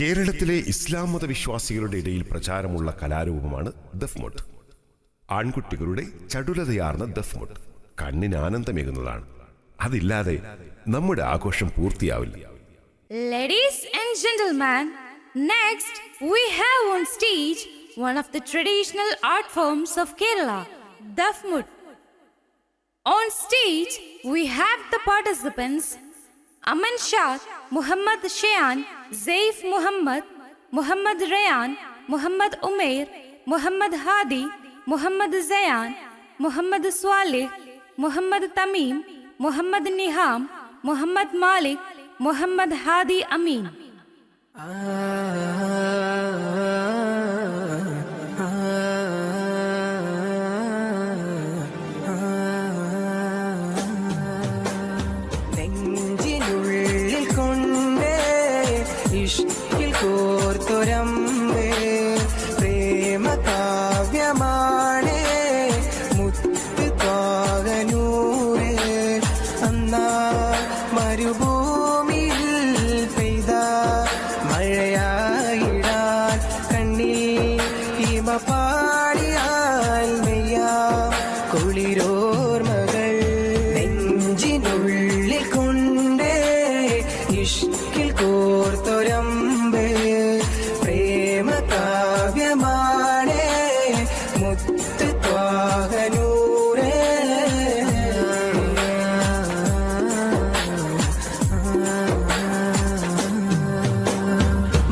കേരളത്തിലെ ഇസ്ലാം മതവിശ്വാസികളുടെ ഇടയിൽ പ്രചാരമുള്ള കലാരൂപമാണ് ദഫ്മുട്ട്. ആൺകുട്ടികളുടെ ചടുലതയാർന്ന ദഫ്മുട്ട് കണ്ണിന് ആനന്ദമേകുന്നതാണ്. അതില്ലാതെ നമ്മുടെ ആഘോഷം പൂർത്തിയാവില്ല. Ladies and gentlemen, next we have on stage one of the traditional art forms of Kerala, Dafmut. On stage we have the participants Aman Shah, Muhammad Shayan, Zaif Muhammad, Muhammad Rayan, Muhammad Umair, Muhammad Hadi, Muhammad Zayan, Muhammad Swaleh, Muhammad Tamim, Muhammad Niham, Muhammad Malik, Muhammad Hadi Amin.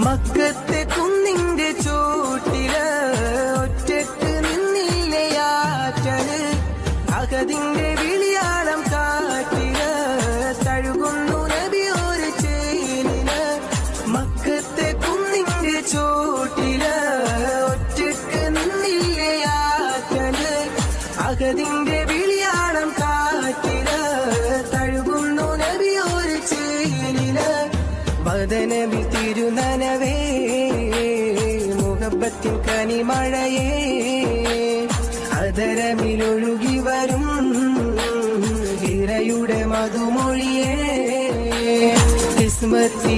മക്കത്തെ കുന്നിന്റെ ചോട്ടില് ഒറ്റക്ക് നിന്നില്ലയാറ്റല് അകതിന്റെ വിളിയാളം കാറ്റില് തഴുകുന്നു നബി ഒരു ചേലില്. മക്കത്തെ കുന്നിന്റെ ചോട്ടില് ഒറ്റക്ക് നിന്നില്ലയാറ്റല് അകതിന്റെ വിളിയാളം കാറ്റില് തഴുകുന്നു നബി ഒരു ചേലില്. വദനബി തിരുനനവേ മുഹബത്തിൻ കനിമഴയേ അതരമിലൊഴുകി വരും ഹിരയുടെ മധുമൊഴിയേ കിസ്മത്തി